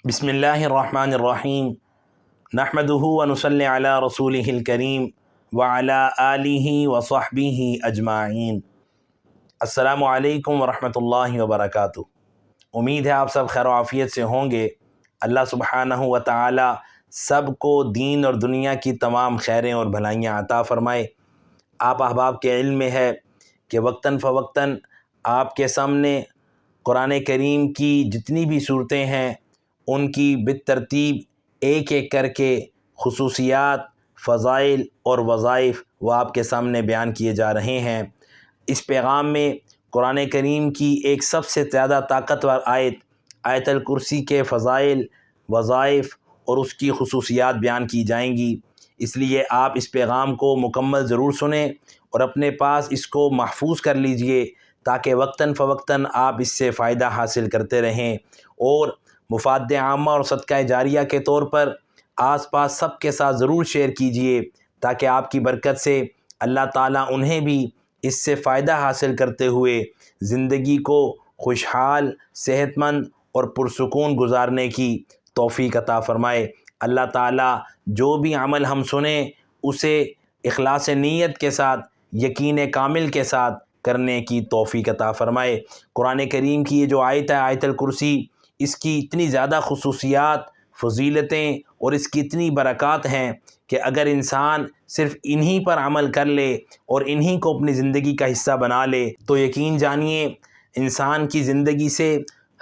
بسم اللہ الرحمن الرحیم نحمدہ ونصلی علی رسولہ الکریم وعلی آلہ وصحبہ اجمعین۔ السلام علیکم ورحمۃ اللہ وبرکاتہ۔ امید ہے آپ سب خیر و عافیت سے ہوں گے۔ اللہ سبحانہ و تعالی سب کو دین اور دنیا کی تمام خیریں اور بھلائیاں عطا فرمائے۔ آپ احباب کے علم میں ہے کہ وقتاً فوقتاً آپ کے سامنے قرآن کریم کی جتنی بھی صورتیں ہیں ان کی بالترتیب ایک ایک کر کے خصوصیات، فضائل اور وظائف وہ آپ کے سامنے بیان کیے جا رہے ہیں۔ اس پیغام میں قرآن کریم کی ایک سب سے زیادہ طاقتور آیت الکرسی کے فضائل، وظائف اور اس کی خصوصیات بیان کی جائیں گی۔ اس لیے آپ اس پیغام کو مکمل ضرور سنیں اور اپنے پاس اس کو محفوظ کر لیجئے تاکہ وقتاً فوقتاً آپ اس سے فائدہ حاصل کرتے رہیں، اور مفاد عامہ اور صدقہ جاریہ کے طور پر آس پاس سب کے ساتھ ضرور شیئر کیجئے تاکہ آپ کی برکت سے اللہ تعالیٰ انہیں بھی اس سے فائدہ حاصل کرتے ہوئے زندگی کو خوشحال، صحت مند اور پرسکون گزارنے کی توفیق عطا فرمائے۔ اللہ تعالیٰ جو بھی عمل ہم سنیں اسے اخلاص نیت کے ساتھ، یقین کامل کے ساتھ کرنے کی توفیق عطا فرمائے۔ قرآن کریم کی یہ جو آیت ہے، آیت الکرسی، اس کی اتنی زیادہ خصوصیات، فضیلتیں اور اس کی اتنی برکات ہیں کہ اگر انسان صرف انہی پر عمل کر لے اور انہی کو اپنی زندگی کا حصہ بنا لے تو یقین جانیے انسان کی زندگی سے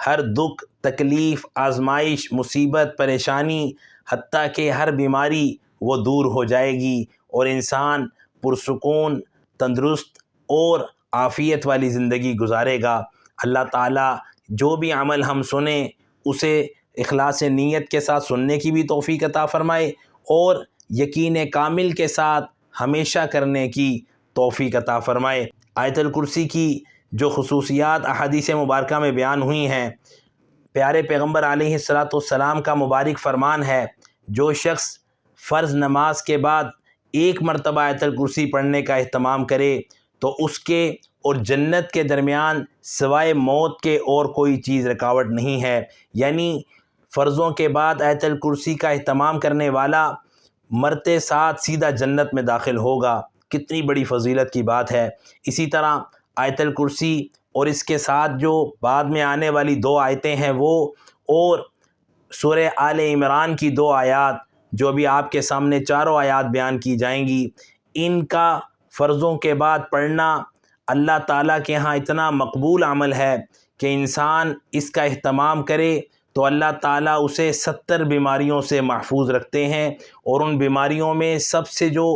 ہر دکھ، تکلیف، آزمائش، مصیبت، پریشانی، حتیٰ کہ ہر بیماری وہ دور ہو جائے گی اور انسان پرسکون، تندرست اور عافیت والی زندگی گزارے گا۔ اللہ تعالیٰ جو بھی عمل ہم سنیں اسے اخلاص نیت کے ساتھ سننے کی بھی توفیق عطا فرمائے اور یقین کامل کے ساتھ ہمیشہ کرنے کی توفیق عطا فرمائے۔ آیت الکرسی کی جو خصوصیات احادیث مبارکہ میں بیان ہوئی ہیں، پیارے پیغمبر علیہ السلام کا مبارک فرمان ہے، جو شخص فرض نماز کے بعد ایک مرتبہ آیت الکرسی پڑھنے کا اہتمام کرے تو اس کے اور جنت کے درمیان سوائے موت کے اور کوئی چیز رکاوٹ نہیں ہے۔ یعنی فرضوں کے بعد آیت الکرسی کا اہتمام کرنے والا مرتے ساتھ سیدھا جنت میں داخل ہوگا۔ کتنی بڑی فضیلت کی بات ہے۔ اسی طرح آیت الکرسی اور اس کے ساتھ جو بعد میں آنے والی دو آیتیں ہیں وہ، اور سورہ آل عمران کی دو آیات جو ابھی آپ کے سامنے چاروں آیات بیان کی جائیں گی، ان کا فرضوں کے بعد پڑھنا اللہ تعالیٰ کے ہاں اتنا مقبول عمل ہے کہ انسان اس کا اہتمام کرے تو اللہ تعالیٰ اسے 70 بیماریوں سے محفوظ رکھتے ہیں، اور ان بیماریوں میں سب سے جو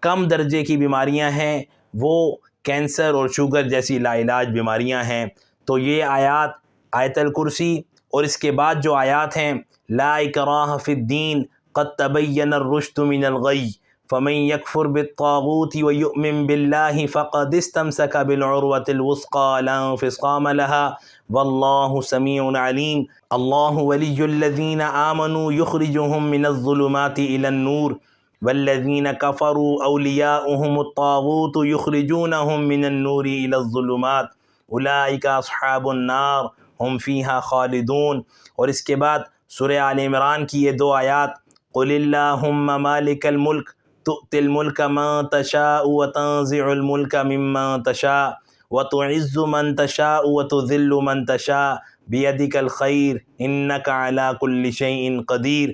کم درجے کی بیماریاں ہیں وہ کینسر اور شوگر جیسی لاعلاج بیماریاں ہیں۔ تو یہ آیت الکرسی اور اس کے بعد جو آیات ہیں، لا اکراہ فی الدین قد تبین الرشد من الغی فمن یکفر بالطاغوت ویؤمن باللہ فقد استمسک بالعروۃ الوثقی لا انفصام لها واللہ سمیع علیم۔ اللہ ولی الذین آمنوا یخرجهم من الظلمات الی النور والذین کفروا اولیاؤہم الطاغوت یخرجونہم من النور الی الظلمات اولئک اصحاب النار ہم فیہا خالدون۔ اور اس کے بعد سورہ آل عمران کی یہ دو آیات، قل اللہم مالک الملک تؤتی الملک من تشاء وتنزع الملک ممن تشاء وتعز من تشاء وتذل من تشاء بیدک الخیر انک علی کل شیء قدیر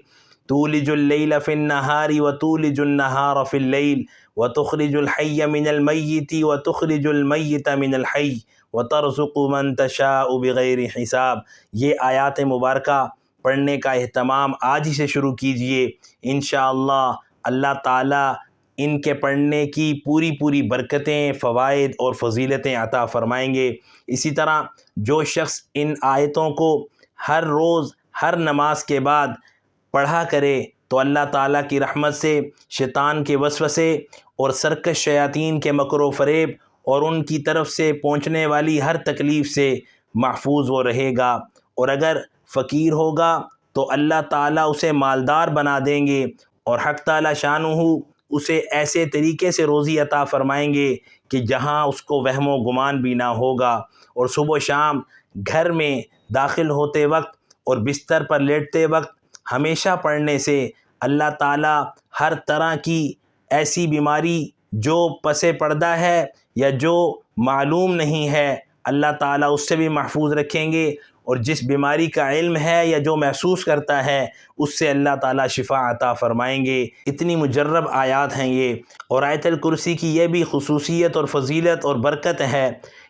تولج اللیل فی النہار وتولج النہار فی اللیل وتخرج الحی من المیت وتخرج المیت من الحی وترزق من تشاء بغیر حساب۔ یہ آیات مبارکہ پڑھنے کا اہتمام آج ہی سے شروع کیجئے، انشاءاللہ اللہ تعالیٰ ان کے پڑھنے کی پوری برکتیں، فوائد اور فضیلتیں عطا فرمائیں گے۔ اسی طرح جو شخص ان آیتوں کو ہر روز ہر نماز کے بعد پڑھا کرے تو اللہ تعالیٰ کی رحمت سے شیطان کے وسوسے اور سرکش شیاطین کے مکر و فریب اور ان کی طرف سے پہنچنے والی ہر تکلیف سے محفوظ وہ رہے گا، اور اگر فقیر ہوگا تو اللہ تعالیٰ اسے مالدار بنا دیں گے، اور حق تعالیٰ شانہ اسے ایسے طریقے سے روزی عطا فرمائیں گے کہ جہاں اس کو وہم و گمان بھی نہ ہوگا، اور صبح و شام گھر میں داخل ہوتے وقت اور بستر پر لیٹتے وقت ہمیشہ پڑھنے سے اللہ تعالیٰ ہر طرح کی ایسی بیماری جو پس پردہ ہے یا جو معلوم نہیں ہے، اللہ تعالیٰ اس سے بھی محفوظ رکھیں گے، اور جس بیماری کا علم ہے یا جو محسوس کرتا ہے اس سے اللہ تعالیٰ شفا عطا فرمائیں گے۔ اتنی مجرب آیات ہیں یہ، اور آیت الکرسی کی یہ بھی خصوصیت اور فضیلت اور برکت ہے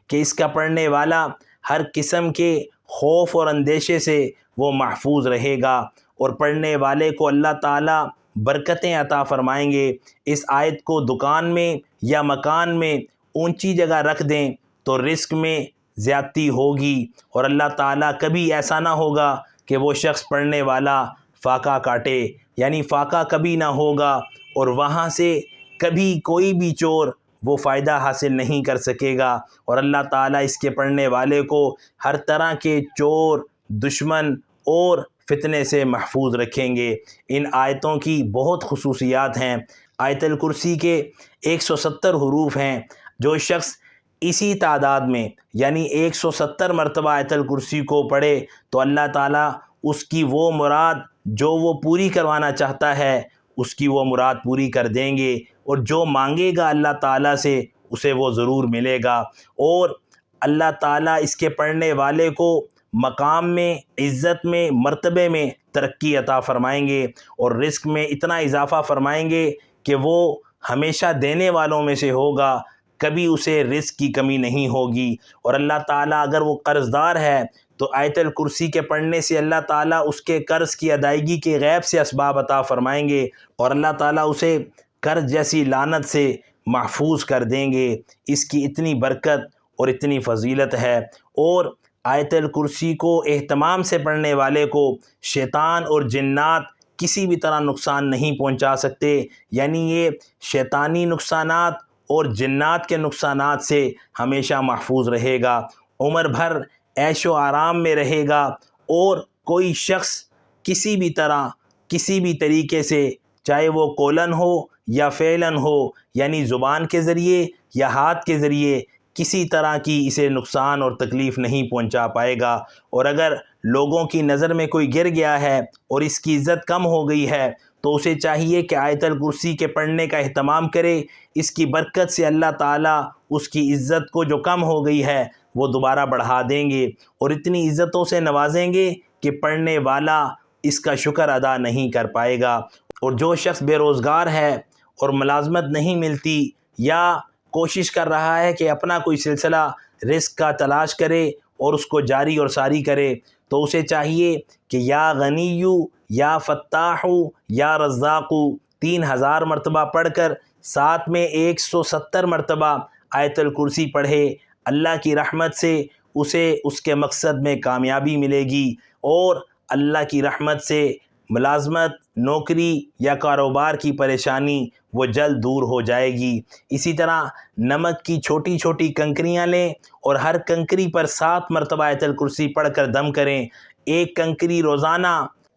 کہ اس کا پڑھنے والا ہر قسم کے خوف اور اندیشے سے وہ محفوظ رہے گا، اور پڑھنے والے کو اللہ تعالیٰ برکتیں عطا فرمائیں گے۔ اس آیت کو دکان میں یا مکان میں اونچی جگہ رکھ دیں تو رزق میں زیادتی ہوگی، اور اللہ تعالیٰ کبھی ایسا نہ ہوگا کہ وہ شخص پڑھنے والا فاقہ کاٹے، یعنی فاقہ کبھی نہ ہوگا، اور وہاں سے کبھی کوئی بھی چور وہ فائدہ حاصل نہیں کر سکے گا، اور اللہ تعالیٰ اس کے پڑھنے والے کو ہر طرح کے چور، دشمن اور فتنے سے محفوظ رکھیں گے۔ ان آیتوں کی بہت خصوصیات ہیں۔ آیت الکرسی کے 170 حروف ہیں۔ جو شخص اسی تعداد میں یعنی 170 مرتبہ آیت الکرسی کو پڑھے تو اللہ تعالیٰ اس کی وہ مراد جو وہ پوری کروانا چاہتا ہے اس کی وہ مراد پوری کر دیں گے، اور جو مانگے گا اللہ تعالیٰ سے اسے وہ ضرور ملے گا، اور اللہ تعالیٰ اس کے پڑھنے والے کو مقام میں، عزت میں، مرتبے میں ترقی عطا فرمائیں گے، اور رزق میں اتنا اضافہ فرمائیں گے کہ وہ ہمیشہ دینے والوں میں سے ہوگا، کبھی اسے رزق کی کمی نہیں ہوگی۔ اور اللہ تعالیٰ اگر وہ قرض دار ہے تو آیت الکرسی کے پڑھنے سے اللہ تعالیٰ اس کے قرض کی ادائیگی کے غیب سے اسباب عطا فرمائیں گے، اور اللہ تعالیٰ اسے قرض جیسی لعنت سے محفوظ کر دیں گے۔ اس کی اتنی برکت اور اتنی فضیلت ہے، اور آیت الکرسی کو اہتمام سے پڑھنے والے کو شیطان اور جنات کسی بھی طرح نقصان نہیں پہنچا سکتے، یعنی یہ شیطانی نقصانات اور جنات کے نقصانات سے ہمیشہ محفوظ رہے گا، عمر بھر عیش و آرام میں رہے گا، اور کوئی شخص کسی بھی طرح کسی بھی طریقے سے، چاہے وہ قولن ہو یا فعلاً ہو، یعنی زبان کے ذریعے یا ہاتھ کے ذریعے، کسی طرح کی اسے نقصان اور تکلیف نہیں پہنچا پائے گا۔ اور اگر لوگوں کی نظر میں کوئی گر گیا ہے اور اس کی عزت کم ہو گئی ہے تو اسے چاہیے کہ آیت الکرسی کے پڑھنے کا اہتمام کرے، اس کی برکت سے اللہ تعالیٰ اس کی عزت کو جو کم ہو گئی ہے وہ دوبارہ بڑھا دیں گے، اور اتنی عزتوں سے نوازیں گے کہ پڑھنے والا اس کا شکر ادا نہیں کر پائے گا۔ اور جو شخص بے روزگار ہے اور ملازمت نہیں ملتی، یا کوشش کر رہا ہے کہ اپنا کوئی سلسلہ رزق کا تلاش کرے اور اس کو جاری اور ساری کرے، تو اسے چاہیے کہ یا غنیو یا فتاحو یا رزاقو 3000 مرتبہ پڑھ کر ساتھ میں 170 مرتبہ آیت الکرسی پڑھے۔ اللہ کی رحمت سے اسے اس کے مقصد میں کامیابی ملے گی، اور اللہ کی رحمت سے ملازمت، نوکری یا کاروبار کی پریشانی وہ جلد دور ہو جائے گی۔ اسی طرح نمک کی چھوٹی چھوٹی کنکریاں لیں اور ہر کنکری پر 7 مرتبہ آیت الکرسی پڑھ کر دم کریں، 1 کنکری روزانہ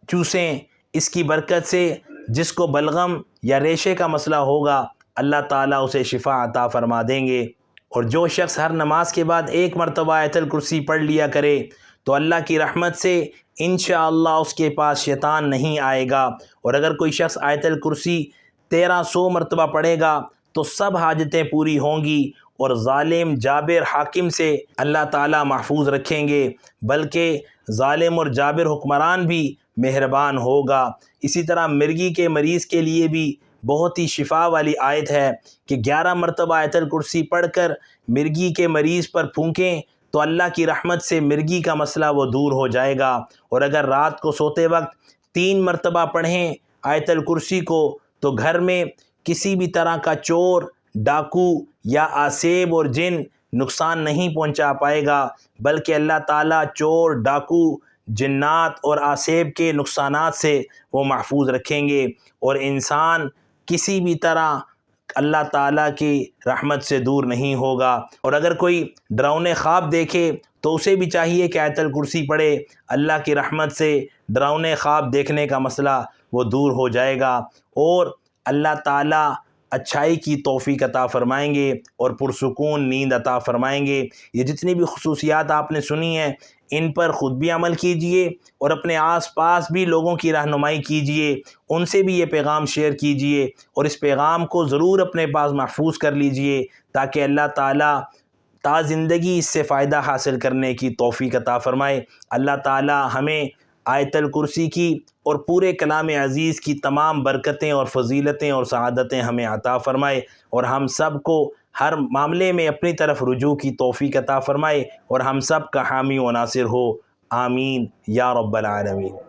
چوسیں۔ اس کی برکت سے جس کو بلغم یا ریشے کا مسئلہ ہوگا اللہ تعالیٰ اسے شفا عطا فرما دیں گے۔ اور جو شخص ہر نماز کے بعد 1 مرتبہ آیت الکرسی پڑھ لیا کرے تو اللہ کی رحمت سے انشاءاللہ اس کے پاس شیطان نہیں آئے گا، اور اگر کوئی شخص آیت الکرسی 1300 مرتبہ پڑھے گا تو سب حاجتیں پوری ہوں گی، اور ظالم جابر حاکم سے اللہ تعالیٰ محفوظ رکھیں گے، بلکہ ظالم اور جابر حکمران بھی مہربان ہوگا۔ اسی طرح مرگی کے مریض کے لیے بھی بہت ہی شفا والی آیت ہے کہ 11 مرتبہ آیت الکرسی پڑھ کر مرگی کے مریض پر پھونکیں تو اللہ کی رحمت سے مرگی کا مسئلہ وہ دور ہو جائے گا، اور اگر رات کو سوتے وقت 3 مرتبہ پڑھیں آیت الکرسی کو تو گھر میں کسی بھی طرح کا چور، ڈاکو یا آسیب اور جن نقصان نہیں پہنچا پائے گا، بلکہ اللہ تعالیٰ چور، ڈاکو، جنات اور آسیب کے نقصانات سے وہ محفوظ رکھیں گے، اور انسان کسی بھی طرح اللہ تعالیٰ کی رحمت سے دور نہیں ہوگا۔ اور اگر کوئی ڈراؤنے خواب دیکھے تو اسے بھی چاہیے کہ آیت الکرسی پڑھے، اللہ کی رحمت سے ڈراؤنے خواب دیکھنے کا مسئلہ وہ دور ہو جائے گا، اور اللہ تعالیٰ اچھائی کی توفیق عطا فرمائیں گے اور پرسکون نیند عطا فرمائیں گے۔ یہ جتنی بھی خصوصیات آپ نے سنی ہیں ان پر خود بھی عمل کیجئے اور اپنے آس پاس بھی لوگوں کی رہنمائی کیجئے، ان سے بھی یہ پیغام شیئر کیجئے اور اس پیغام کو ضرور اپنے پاس محفوظ کر لیجئے تاکہ اللہ تعالیٰ تا زندگی اس سے فائدہ حاصل کرنے کی توفیق عطا فرمائے۔ اللہ تعالیٰ ہمیں آیت الکرسی کی اور پورے کلام عزیز کی تمام برکتیں اور فضیلتیں اور سعادتیں ہمیں عطا فرمائے اور ہم سب کو ہر معاملے میں اپنی طرف رجوع کی توفیق عطا فرمائے اور ہم سب کا حامی و ناصر ہو، آمین یا رب العالمین۔